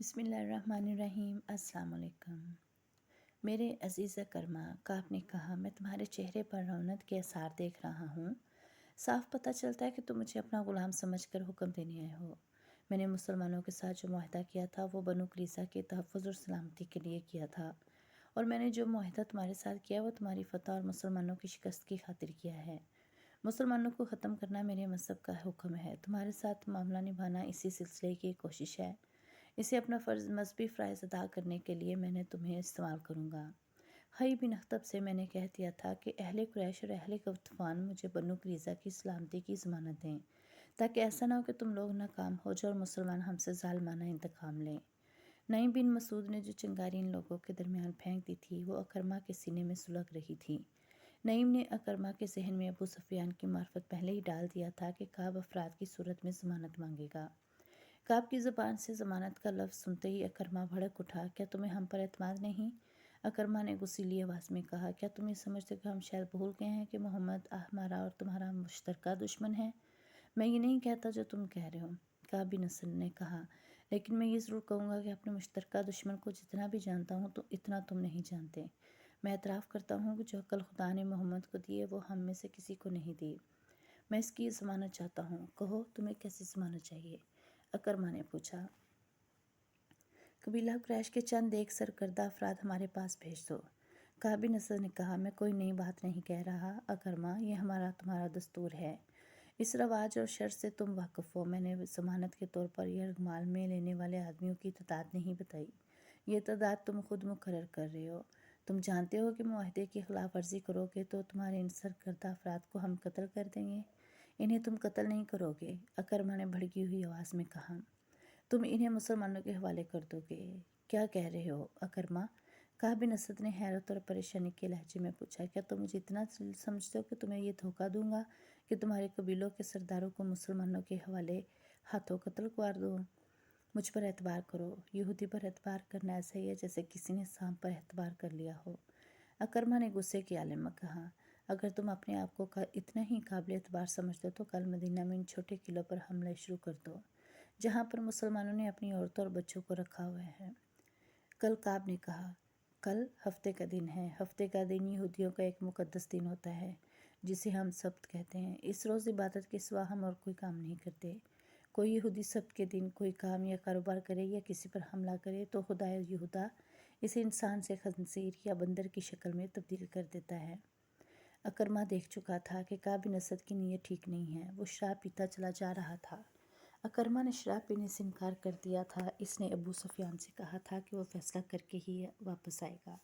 बिस्मिल्लाहिर्रहमानिर्रहीम। अस्सलाम वालेकुम। मेरे अज़ीज़ अकरमा, काब ने कहा, मैं तुम्हारे चेहरे पर रौनक के आसार देख रहा हूँ। साफ पता चलता है कि तुम मुझे अपना ग़ुलाम समझकर हुक्म देने आए हो। मैंने मुसलमानों के साथ जो मुआहदा किया था वो बनु क़ुरैज़ा के तहफ़्फ़ुज़ और सलामती के लिए किया था, और मैंने जो मुआहदा तुम्हारे साथ किया वो तुम्हारी फ़तह और मुसलमानों की शिकस्त की खातिर किया है। मुसलमानों को ख़त्म करना मेरे मज़हब का हुक्म है। तुम्हारे साथ मामला निभाना इसी सिलसिले की एक कोशिश है। इसे अपना मज़हबी फ़राइज़ अदा करने के लिए मैंने तुम्हें इस्तेमाल करूँगा। हई बिन अख्तब से मैंने कह दिया था कि अहले कुरैश और अहले गतफ़ान मुझे बनु क़ुरैज़ा की सलामती की ज़मानत दें, ताकि ऐसा ना हो कि तुम लोग नाकाम हो जाओ और मुसलमान हमसे ज़ालिमाना इंतकाम लें। नईम बिन मसूद ने जो चिंगारी इन लोगों के दरमियान फेंक दी थी वो अकरमा के सीने में सुलग रही थी। नईम ने अकरमा के जहन में अबू सुफियान की मार्फत पहले ही डाल दिया था कि काब अफराद की सूरत में ज़मानत मांगेगा। काब की ज़बान से ज़मानत का लफ्ज़ सुनते ही अकरमा भड़क उठा। क्या तुम्हें हम पर एतमाद नहीं? अकरमा ने गुस्सीली आवाज़ में कहा, क्या तुम ये समझते कि हम शायद भूल गए हैं कि मोहम्मद हमारा और तुम्हारा मुश्तरका दुश्मन है? मैं ये नहीं कहता जो तुम कह रहे हो, काब बिन असद ने कहा, लेकिन मैं ये ज़रूर कहूँगा कि अपने मुश्तरका दुश्मन को जितना भी जानता हूँ तो इतना तुम नहीं जानते। मैं एतराफ़ करता हूँ कि जो अक्ल खुदा ने मोहम्मद को दी है वो हम में से किसी को नहीं दी। मैं इसकी ज़मानत चाहता हूँ। कहो, तुम्हें कैसी ज़मानत चाहिए? अकरमा ने पूछा। कबीला कुरैश के चंद एक सरकर्दा अफराद हमारे पास भेज दो। काब बिन असद ने कहा, मैं कोई नई बात नहीं कह रहा अकरमा, ये हमारा तुम्हारा दस्तूर है। इस रवाज और शर्त से तुम वाकिफ़ हो। मैंने ज़मानत के तौर पर यह रगमाल में लेने वाले आदमियों की तादाद नहीं बताई। ये तादाद तुम खुद मुकर्रर कर रहे हो। तुम जानते हो कि मुआहदे की खिलाफ वर्जी करोगे तो तुम्हारे इन सरकर्दा अफराद को हम कत्ल कर देंगे। इन्हें तुम कत्ल नहीं करोगे, अकरमा ने भड़की हुई आवाज़ में कहा। तुम इन्हें मुसलमानों के हवाले कर दोगे। क्या कह रहे हो अकरमा? काब बिन असद ने हैरत और परेशानी के लहजे में पूछा, क्या तुम मुझे इतना समझते हो कि तुम्हें ये धोखा दूंगा कि तुम्हारे कबीलों के सरदारों को मुसलमानों के हवाले हाथों कत्ल कर दो? मुझ पर एतबार करो। यहूदी पर एतबार करना ऐसा ही है जैसे किसी ने सांप पर एतबार कर लिया हो। अकरमा ने गुस्से के आले में कहा, अगर तुम अपने आप को इतना ही काबिल एतबार समझते हो तो कल मदीना में इन छोटे किलों पर हमला शुरू कर दो जहाँ पर मुसलमानों ने अपनी औरतों और बच्चों को रखा हुआ है। कल, काब ने कहा। कल हफ्ते का दिन है। हफ्ते का दिन यहूदियों का एक मुकद्दस दिन होता है जिसे हम सब्त कहते हैं। इस रोज़ इबादत के सिवा हम और कोई काम नहीं करते। कोई यहूदी सब्त के दिन कोई काम या कारोबार करे या किसी पर हमला करे तो खुदा यहूदा इसे इंसान से खंजीर या बंदर की शक्ल में तब्दील कर देता है। अकरमा देख चुका था कि काब बिन असद की नीयत ठीक नहीं है। वो शराब पीता चला जा रहा था। अकरमा ने शराब पीने से इनकार कर दिया था। इसने अबू सुफियान से कहा था कि वो फैसला करके ही वापस आएगा।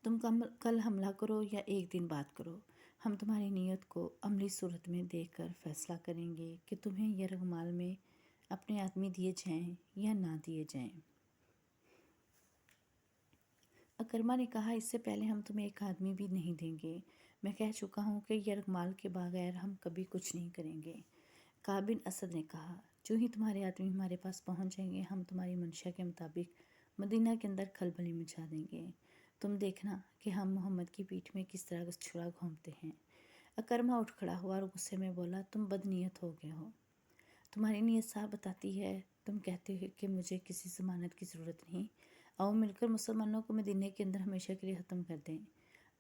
तुम कल हमला करो या एक दिन बाद करो, हम तुम्हारी नीयत को अमली सूरत में देखकर फैसला करेंगे कि तुम्हें यह रगमाल में अपने आदमी दिए जाएं या ना दिए जाएं। अकरमा ने कहा, इससे पहले हम तुम्हें एक आदमी भी नहीं देंगे। मैं कह चुका हूँ कि यह रगमाल के बगैर हम कभी कुछ नहीं करेंगे। काब बिन असद ने कहा, जो ही तुम्हारे आदमी हमारे पास पहुँच जाएंगे हम तुम्हारी मंशा के मुताबिक मदीना के अंदर खलबली मचा देंगे। तुम देखना कि हम मोहम्मद की पीठ में किस तरह छुरा घोंपते हैं। अकरमा उठ खड़ा हुआ और गुस्से में बोला, तुम बदनीयत हो गए हो। तुम्हारी नीयत साफ बताती है। तुम कहते हो कि मुझे किसी ज़मानत की ज़रूरत नहीं। आओ मिलकर मुसलमानों को मदीने के अंदर हमेशा के लिए ख़त्म कर दें।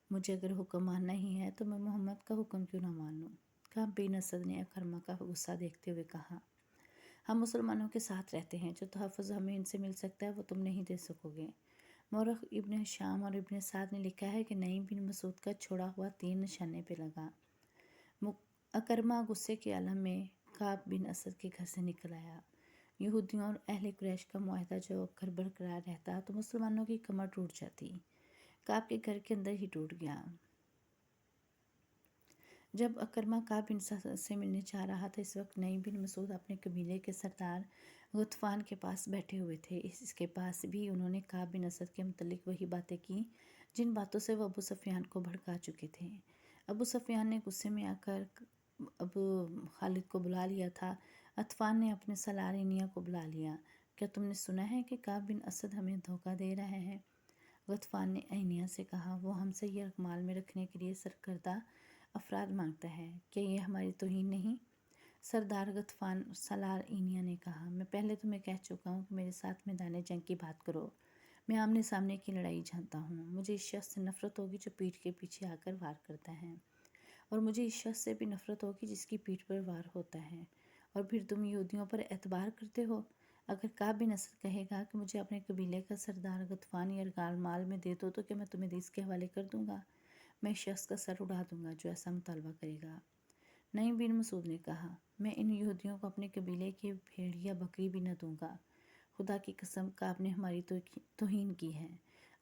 मुझे अगर हुक्म मानना ही है तो मैं मोहम्मद का हुक्म क्यों ना मान लूँ? काब बिन असद ने अकरमा का गुस्सा देखते हुए कहा, हम मुसलमानों के साथ रहते हैं। जो तहफ़्फ़ुज़ हमें इनसे मिल सकता है वो तुम नहीं दे सकोगे। मौरख इब्न शाम और इब्न साद ने लिखा है कि नईम बिन मसूद का छोड़ा हुआ तीर निशाने पे लगा। अकरमा गुस्से के आलम में काब बिन असद के घर से निकल आया। यहूदियों और अहले कुरैश का मुआहदा जो अगर बरकरार रहता तो मुसलमानों की कमर टूट जाती। काब के घर के अंदर ही टूट गया। जब अकरमा काब बिन असद से मिलने जा रहा था इस वक्त नईम बिन मसूद अपने कबीले के सरदार गतफ़ान के पास बैठे हुए थे। इसके पास भी उन्होंने काब बिन असद के मुतल्लिक वही बातें की जिन बातों से वो अबू सुफियान को भड़का चुके थे। अबू सुफियान ने गुस्से में आकर अबू खालिद को बुला लिया था। अतफ़ान ने अपने सलारिनिया को बुला लिया। क्या तुमने सुना है कि काब बिन असद हमें धोखा दे रहे हैं? गतफ़ान ने ऐनिया से कहा, वो हमसे यह रकमाल में रखने के लिए सरकर्दा अफराद मांगता है। क्या ये हमारी तौहीन नहीं? सरदार गतफान सलार ईनिया ने कहा, मैं पहले तुम्हें कह चुका हूँ कि मेरे साथ मैदान जंग की बात करो। मैं आमने सामने की लड़ाई जानता हूँ। मुझे इस शख्स से नफरत होगी जो पीठ के पीछे आकर वार करता है, और मुझे इस शख्स से भी नफरत होगी जिसकी पीठ पर वार होता है। और फिर तुम यहूदियों पर एतबार करते हो। अगर काब बिन असद कहेगा कि मुझे अपने कबीले का सरदार गतफान या माल में दे दो, तो क्या मैं तुम्हें इसके हवाले कर दूंगा? मैं इस शख्स का सर उड़ा दूंगा जो ऐसा मुतालबा करेगा। नईम बिन मसूद ने कहा, मैं इन यहूदियों को अपने कबीले की भेड़ या बकरी भी न दूंगा। खुदा की कसम, काब ने हमारी तौहीन की है।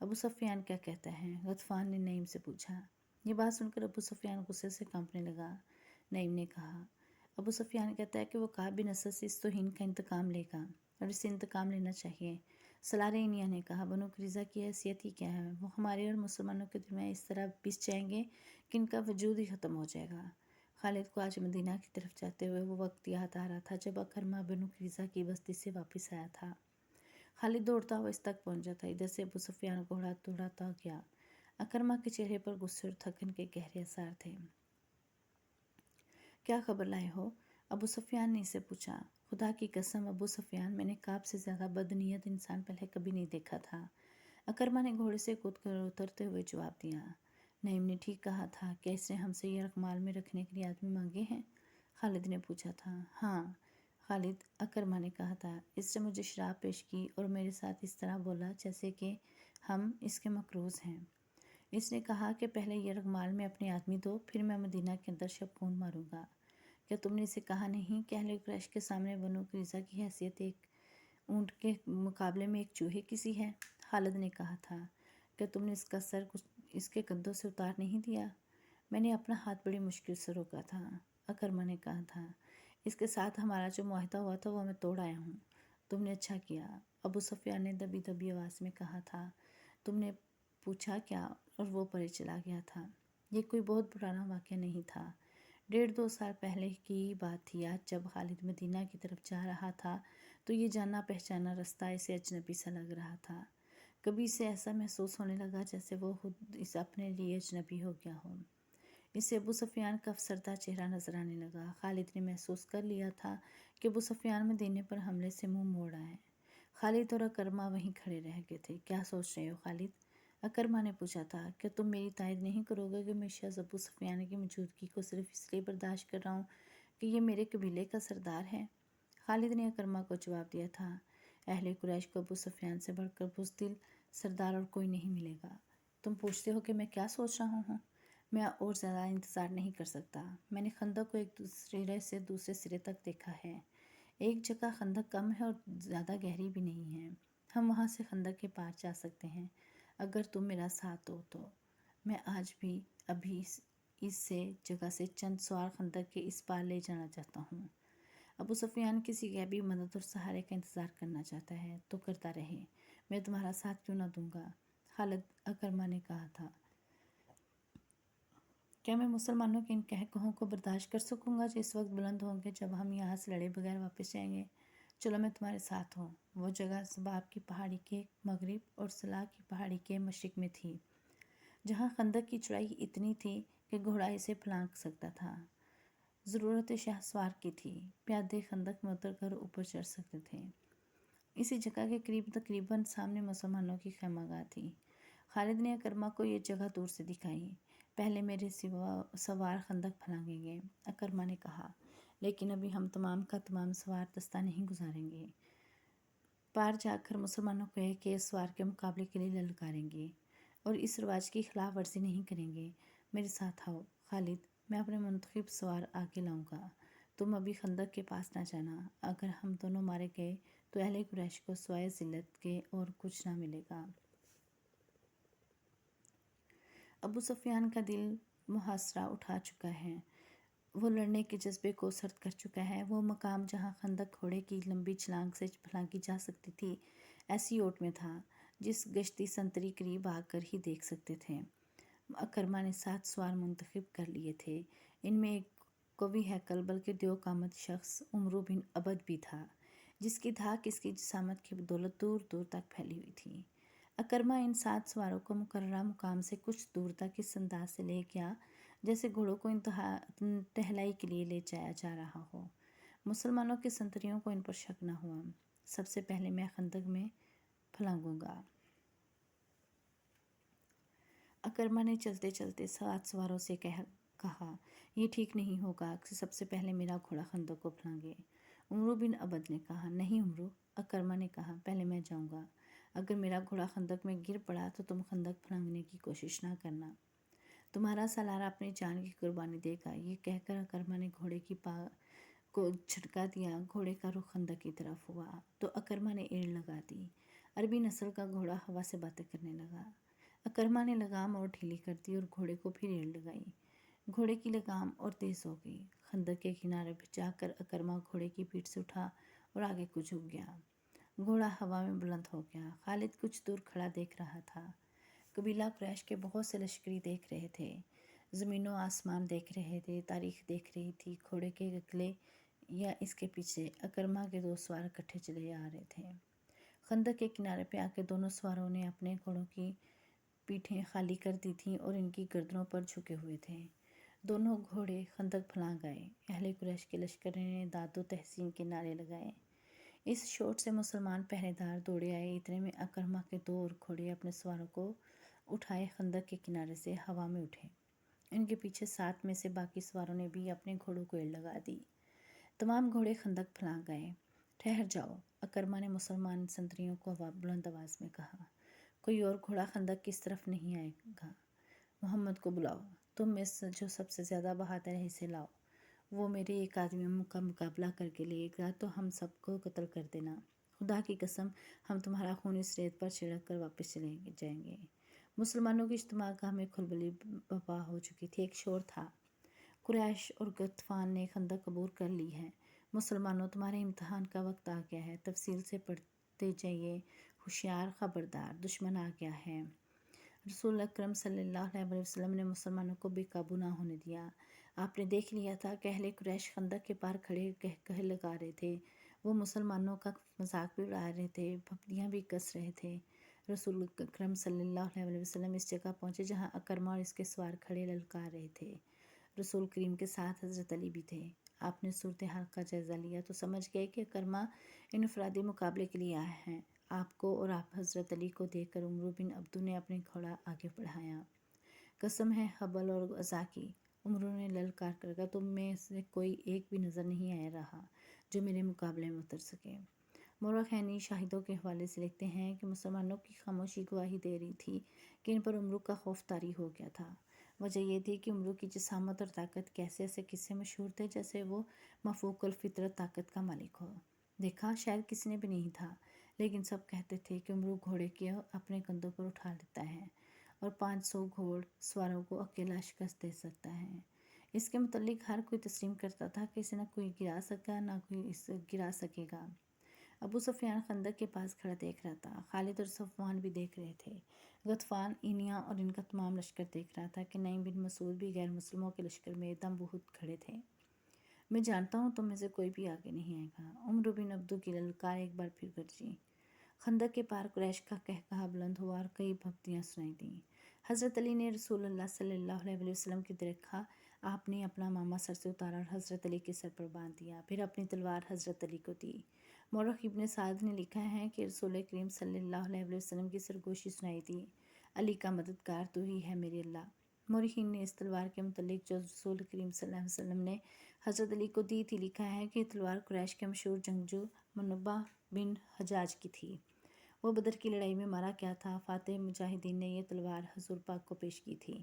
अबू सुफियान क्या कहता है? गतफान ने नईम से पूछा। ये बात सुनकर अबू सुफियान गुस्से से कांपने लगा। नईम ने कहा, अबू सुफियान कहता है कि वो काब बिन असद से इस तौहीन का इंतकाम लेगा, और इसे इंतकाम लेना चाहिए। सलारेनिया ने कहा, बनु कुरैज़ा की हैसियत ही क्या है? वो हमारे और मुसलमानों के दरमियान इस तरह पिस जाएंगे कि इनका वजूद ही ख़त्म हो जाएगा। खालिद को आज मदीना की तरफ जाते हुए वो वक्त याद आ रहा था जब अकरमा बनु कुरैज़ा की बस्ती से वापस आया था। खालिद दौड़ता हुआ इस तक पहुंचा था। इधर से अबू सुफियान घोड़ा दौड़ाता गया। अकरमा के चेहरे पर गुस्से और थकन के गहरे आसार थे। क्या खबर लाए हो? अबू सुफियान ने इसे पूछा। खुदा की कसम अबू सुफियान, मैंने काब से ज़्यादा बदनीयत इंसान पहले कभी नहीं देखा था। अकरमा ने घोड़े से कूदकर उतरते हुए जवाब दिया। नईम ने ठीक कहा था, क्या इसने हमसे ये रकमाल में रखने के लिए आदमी मांगे हैं? खालिद ने पूछा था। हाँ खालिद, अकरमा ने कहा था, इसने मुझे शराब पेश की और मेरे साथ इस तरह बोला जैसे कि हम इसके मकरूज़ हैं। इसने कहा कि पहले ये रकमाल में अपने आदमी दो, फिर मैं मदीना के अंदर शब खून मारूंगा। क्या तुमने इसे कहा नहीं कि अहले कुरैश के सामने बनु कुरैज़ा की हैसियत एक ऊँट के मुकाबले में एक चूहे की सी है? खालिद ने कहा था। क्या तुमने इसका सर कुछ इसके कंधों से उतार नहीं दिया? मैंने अपना हाथ बड़ी मुश्किल से रोका था। अकरमा ने कहा था, इसके साथ हमारा जो मुआहदा हुआ था वो मैं तोड़ आया हूँ। तुमने अच्छा किया, अबू सुफियान ने दबी दबी आवाज़ में कहा था। तुमने पूछा क्या? और वो परे चला गया था। ये कोई बहुत पुराना वाक़या नहीं था। 1.5-2 साल पहले की ही बात थी। आज जब खालिद मदीना की तरफ जा रहा था तो ये जाना पहचाना रास्ता इसे अजनबी सा लग रहा था। कभी इसे ऐसा महसूस होने लगा जैसे वो खुद इस अपने लिए अजनबी हो गया हो। इसे अबू सुफियान का अफसरदा चेहरा नजर आने लगा। खालिद ने महसूस कर लिया था कि अबू सुफियान मदीने पर हमले से मुंह मोड़ आए। खालिद और अकरमा वहीं खड़े रह गए थे। क्या सोच रहे हो खालिद? अकरमा ने पूछा था। क्या तुम मेरी तायद नहीं करोगे कि मैं शख्स अबू सुफियान की मौजूदगी को सिर्फ इसलिए बर्दाश्त कर रहा हूँ कि ये मेरे कबीले का सरदार है? खालिद ने अकरमा को जवाब दिया था, अहले कुरैश को अबू सुफियान से बढ़कर बुज़दिल सरदार और कोई नहीं मिलेगा। तुम पूछते हो कि मैं क्या सोच रहा हूँ? मैं और ज़्यादा इंतज़ार नहीं कर सकता। मैंने खंदक को एक सिरे से दूसरे सिरे तक देखा है। एक जगह खंदक कम है और ज़्यादा गहरी भी नहीं है। हम वहाँ से खंदक के पार जा सकते हैं अगर तुम मेरा साथ दो तो। मैं आज भी अभी इससे जगह से चंद सवार खंदक के इस पार ले जाना चाहता हूँ। अबू सुफियान किसी गैबी मदद और सहारे का इंतज़ार करना चाहता है तो करता रहे, मैं तुम्हारा साथ क्यों ना दूंगा। खालिद अकरमा ने कहा था, क्या मैं मुसलमानों के इन कहकहों को बर्दाश्त कर सकूंगा जो इस वक्त बुलंद होंगे जब हम यहाँ से लड़े बगैर वापस जाएंगे? चलो मैं तुम्हारे साथ हूँ। वो जगह सबाब की पहाड़ी के मगरिब और सलाह की पहाड़ी के मशरिक में थी, जहाँ खंदक की चौड़ाई इतनी थी कि घोड़ा इसे फलांग सकता था। ज़रूरत शाहसवार की थी। प्यादे खंदक में उतर कर ऊपर चढ़ सकते थे। इसी जगह के करीब तकरीबन सामने मुसलमानों की खैमागाह थी। खालिद ने अकरमा को ये जगह दूर से दिखाई। पहले मेरे सिवा सवार खंदक फलांगेंगे, अकरमा ने कहा, लेकिन अभी हम तमाम का तमाम सवार दस्ता नहीं गुजारेंगे। पार जाकर मुसलमानों को कहे कि सवार के मुकाबले के लिए ललकारेंगे और इस रिवाज की खिलाफ वर्जी नहीं करेंगे। मेरे साथ आओ खालिद, मैं अपने मुंतखब सवार आगे लाऊंगा। तुम अभी खंदक के पास ना जाना। अगर हम दोनों मारे गए तो अहले कुरैश को सिवाय जिल्लत के और कुछ ना मिलेगा। अबू सुफियान का दिल मुहासरा उठा चुका है। वो लड़ने के जज्बे को सर्द कर चुका है। वो मकाम जहाँ खंदक घोड़े की लंबी छलांग से फलांगी जा सकती थी, ऐसी ओट में था जिस गश्ती संतरी करीब आकर ही देख सकते थे। अकरमा ने 7 सवार मुंतखब कर लिए थे। इनमें एक कवी हैकल बल्कि द्योकामत शख्स उमरू बिन अबद भी था, जिसकी धाक इसकी जिसामत की बदौलत दूर दूर तक फैली हुई थी। अकरमा इन 7 सवारों को मुकर्ररा मुकाम से कुछ दूर तक इस अंदाज से ले गया जैसे घोड़ों को इंतहा टहलाई के लिए ले जाया जा रहा हो। مسلمانوں کے سنتریوں کو ان پر شک نہ ہوا۔ سب سے پہلے میں خندق میں پھلانگوں گا۔ اکرما نے چلتے چلتے 7 سواروں سے کہا، یہ ٹھیک نہیں ہوگا کہ سب سے پہلے میرا گھوڑا خندق کو پھلانگے۔ عمرو بن عبد نے کہا، نہیں عمرو۔ اکرما نے کہا، پہلے میں جاؤں گا۔ اگر میرا گھوڑا خندق میں گر پڑا تو تم خندق پھلانگنے کی کوشش نہ کرنا۔ تمہارا سالار اپنی جان کی قربانی دے گا۔ یہ کہہ کر اکرما نے گھوڑے کی پاگ کو جھٹکا دیا۔ گھوڑے کا رخ خندق کی طرف ہوا تو اکرما نے ایڑ لگا دی۔ عربی نسل کا گھوڑا ہوا سے باتیں کرنے لگا۔ اکرما نے لگام اور ڈھیلی کر دی اور گھوڑے کو پھر ایڑ لگائی۔ گھوڑے کی لگام اور تیز ہو گئی۔ خندق کے کنارے پہ جا کر اکرما گھوڑے کی پیٹھ سے اٹھا اور آگے کو جھک گیا۔ گھوڑا ہوا میں بلند ہو گیا۔ خالد کچھ دور کھڑا دیکھ رہا تھا۔ قبیلہ قریش کے بہت سے لشکری دیکھ رہے تھے، زمین و آسمان دیکھ رہے تھے، تاریخ دیکھ رہی تھی۔ گھوڑے کے اگلے یا اس کے پیچھے اکرما کے 2 سوار اکٹھے چلے آ رہے تھے۔ خندق کے کنارے پہ آ کے دونوں سواروں نے اپنے گھوڑوں کی پیٹھیں خالی کر دی تھیں اور ان کی گردنوں پر جھکے ہوئے تھے۔ دونوں گھوڑے خندق پھلانگ گئے۔ اہل قریش کے لشکر نے داد و تحسین کے نعرے لگائے۔ اس شور سے مسلمان پہرے دار دوڑے آئے۔ اتنے میں اکرما کے 2 اور گھوڑے اپنے سواروں کو اٹھائے خندق کے کنارے سے ہوا میں اٹھے۔ ان کے پیچھے 7 میں سے باقی سواروں نے بھی اپنے گھوڑوں کو ایڑ لگا دی۔ تمام گھوڑے خندق پھلانگ گئے۔ ٹھہر جاؤ، اکرما نے مسلمان سنتریوں کو بلند آواز میں کہا، کوئی اور گھوڑا خندق کی اس طرف نہیں آئے گا۔ محمد کو بلاؤ، تم میں جو سب سے زیادہ بہادر ہے اسے لاؤ۔ وہ میرے ایک آدمی کا مقابلہ کر کے لے گا تو ہم سب کو قتل کر دینا۔ خدا کی قسم، ہم تمہارا خون اس ریت پر چھڑک کر واپس چلے جائیں گے۔ مسلمانوں کی اجتماع گاہ میں کھلبلی برپا ہو چکی تھی۔ ایک شور تھا، قریش اور غطفان نے خندق عبور کر لی ہے۔ مسلمانوں، تمہارے امتحان کا وقت آ گیا ہے۔ تفصیل سے پڑھتے جائیے۔ ہوشیار، خبردار، دشمن آ گیا ہے۔ رسول اکرم صلی اللہ علیہ وسلم نے مسلمانوں کو بے قابو نہ ہونے دیا۔ آپ نے دیکھ لیا تھا کہ اہل قریش خندق کے پار کھڑے قہقہے لگا رہے تھے۔ وہ مسلمانوں کا مذاق بھی اڑا رہے تھے، پھپتیاں بھی کس رہے تھے۔ رسول اکرم صلی اللہ علیہ وسلم اس جگہ پہنچے جہاں اکرما اور اس کے سوار کھڑے للکار رہے تھے۔ رسول کریم کے ساتھ حضرت علی بھی تھے۔ آپ نے صورتحال کا جائزہ لیا تو سمجھ گئے کہ اکرما انفرادی مقابلے کے لیے آئے ہیں۔ آپ کو اور آپ حضرت علی کو دیکھ کر عمرو بن عبد نے اپنے گھوڑا آگے بڑھایا۔ قسم ہے حبل اور عزا کی، عمرو نے للکار کر کہا، تم میں سے کوئی ایک بھی نظر نہیں آ رہا جو میرے مقابلے میں اتر سکے۔ مورخین شاہدوں کے حوالے سے لکھتے ہیں کہ مسلمانوں کی خاموشی گواہی دے رہی تھی کہ ان پر عمرو کا خوف طاری ہو گیا تھا۔ وجہ یہ تھی کہ عمرو کی جسامت اور طاقت کے ایسے ایسے قصے مشہور تھے جیسے وہ مفوق الفطرت طاقت کا مالک ہو۔ دیکھا شاید کسی نے بھی نہیں تھا، لیکن سب کہتے تھے کہ عمرو گھوڑے کے اپنے کندھوں پر اٹھا لیتا ہے اور 500 گھوڑ سواروں کو اکیلا شکست دے سکتا ہے۔ اس کے متعلق ہر کوئی تسلیم کرتا تھا کہ اسے نہ کوئی گرا سکا نہ کوئی اسے گرا سکے گا۔ ابو سفیان خندق کے پاس کھڑا دیکھ رہا تھا۔ خالد اور صفوان بھی دیکھ رہے تھے۔ غطفان، اینیا اور ان کا تمام لشکر دیکھ رہا تھا کہ نعیم بن مسعود بھی غیر مسلموں کے لشکر میں دم بہت کھڑے تھے۔ میں جانتا ہوں تم میں سے کوئی بھی آگے نہیں آئے گا۔ عمرو بن عبد کی للکار ایک بار پھر گرجی۔ خندق کے پار قریش کا قہقہا بلند ہوا اور کئی بھپتیاں سنائی دیں۔ حضرت علی نے رسول اللہ صلی اللہ علیہ وسلم کی دیکھا۔ آپ نے اپنا عمامہ سر سے اتارا اور حضرت علی کے سر پر باندھ دیا، پھر اپنی تلوار حضرت علی کو دی۔ مورخ ابن سعد نے لکھا ہے کہ رسول کریم صلی اللہ علیہ وسلم کی سرگوشی سنائی دی، علی کا مددگار تو ہی ہے میرے اللہ۔ مورخین نے اس تلوار کے متعلق جو رسول کریم صلی اللہ علیہ وسلم نے حضرت علی کو دی تھی لکھا ہے کہ یہ تلوار قریش کے مشہور جنگجو منبع بن حجاج کی تھی۔ وہ بدر کی لڑائی میں مارا گیا تھا۔ فاتح مجاہدین نے یہ تلوار حضور پاک کو پیش کی تھی۔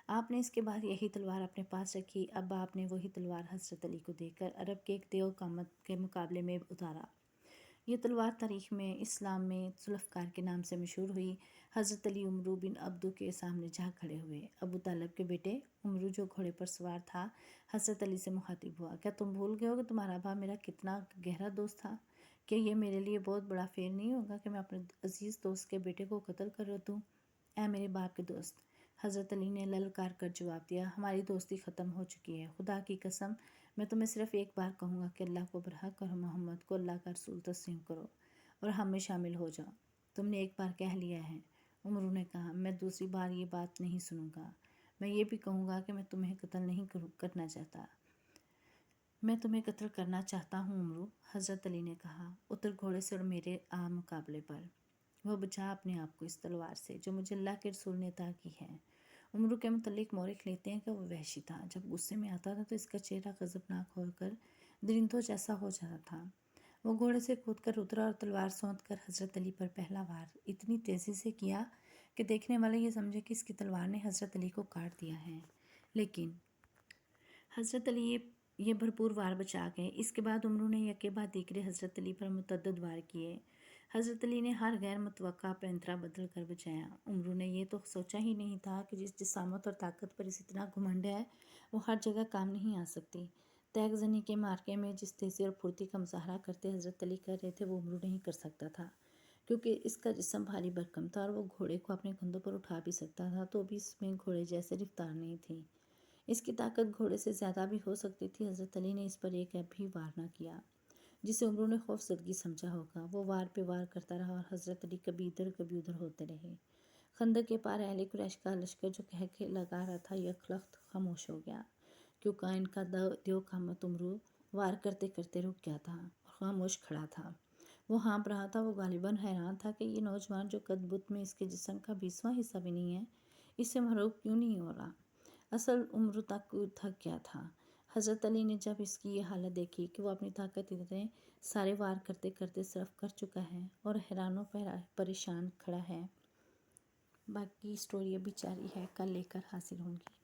آپ نے اس کے بعد یہی تلوار اپنے پاس رکھی۔ اب آپ نے وہی تلوار حضرت علی کو دے کر عرب کے ایک دیو قامت کے مقابلے میں اتارا۔ یہ تلوار تاریخ میں اسلام میں ذوالفقار کے نام سے مشہور ہوئی۔ حضرت علی عمرو بن عبد کے سامنے جا کھڑے ہوئے۔ ابو طالب کے بیٹے عمرو جو گھوڑے پر سوار تھا حضرت علی سے مخاطب ہوا، کیا تم بھول گئے ہو کہ تمہارا باپ میرا کتنا گہرا دوست تھا؟ کیا یہ میرے لیے بہت بڑا فعل نہیں ہوگا کہ میں اپنے عزیز دوست کے بیٹے کو قتل کر دوں؟ اے میرے باپ کے دوست! حضرت علی نے للکار کر جواب دیا، ہماری دوستی ختم ہو چکی ہے۔ خدا کی قسم، میں تمہیں صرف ایک بار کہوں گا کہ اللہ کو برحق اور محمد کو اللہ کا رسول تسلیم کرو اور ہم میں شامل ہو جاؤ۔ تم نے ایک بار کہہ لیا ہے۔ عمرو نے کہا، میں دوسری بار یہ بات نہیں سنوں گا۔ میں یہ بھی کہوں گا کہ میں تمہیں قتل نہیں کرنا چاہتا۔ میں تمہیں قتل کرنا چاہتا ہوں عمرو، حضرت علی نے کہا، اتر گھوڑے سے اور میرے مقابلے پر۔ وہ بچا اپنے آپ کو اس تلوار سے جو مجھے اللہ کے رسول نے عطا کی ہے۔ عمرو کے متعلق مورخ لیتے ہیں کہ وہ وحشی تھا۔ جب غصے میں آتا تھا تو اس کا چہرہ غضبناک ہو کر درندوں جیسا ہو جاتا تھا۔ وہ گھوڑے سے کود کر اترا اور تلوار سونت کر حضرت علی پر پہلا وار اتنی تیزی سے کیا کہ دیکھنے والے یہ سمجھے کہ اس کی تلوار نے حضرت علی کو کاٹ دیا ہے، لیکن حضرت علی یہ بھرپور وار بچا گئے۔ اس کے بعد عمرو نے یکے بعد دیگرے حضرت علی پر متعدد وار کیے۔ حضرت علی نے ہر غیر متوقع پینترا بدل کر بچایا۔ عمرو نے یہ تو سوچا ہی نہیں تھا کہ جس جسامت اور طاقت پر اس اتنا گھمنڈ ہے وہ ہر جگہ کام نہیں آ سکتی۔ تیغ زنی کے مارکے میں جس تیزی اور پھرتی کا مظاہرہ کرتے حضرت علی کر رہے تھے وہ عمرو نہیں کر سکتا تھا، کیونکہ اس کا جسم بھاری بھرکم تھا اور وہ گھوڑے کو اپنے کندھوں پر اٹھا بھی سکتا تھا، تو بھی اس میں گھوڑے جیسے رفتار نہیں تھی۔ اس کی طاقت گھوڑے سے زیادہ بھی ہو سکتی تھی۔ حضرت علی نے اس پر ایک بھی وار نہ کیا، جسے عمرو نے خوف زدگی سمجھا ہوگا۔ وہ وار پہ وار کرتا رہا اور حضرت علی کبھی ادھر کبھی ادھر ہوتے رہے۔ خندق کے پار اہل قریش کا لشکر جو کہکے لگا رہا تھا یکلخت خاموش ہو گیا، کیونکہ ان کا دیو قامت عمرو وار کرتے کرتے رک گیا تھا اور خاموش کھڑا تھا۔ وہ ہانپ رہا تھا۔ وہ غالباً حیران تھا کہ یہ نوجوان جو قد بت میں اس کے جسم کا 20واں حصہ بھی نہیں ہے، اس سے محروب کیوں نہیں ہو رہا۔ اصل عمرو تک تھک گیا تھا۔ حضرت علی نے جب اس کی یہ حالت دیکھی کہ وہ اپنی طاقت اتنے سارے وار کرتے کرتے صرف کر چکا ہے اور حیران و پریشان کھڑا ہے۔ باقی سٹوری ابھی جاری ہے، کل لے کر حاضر ہوں گی۔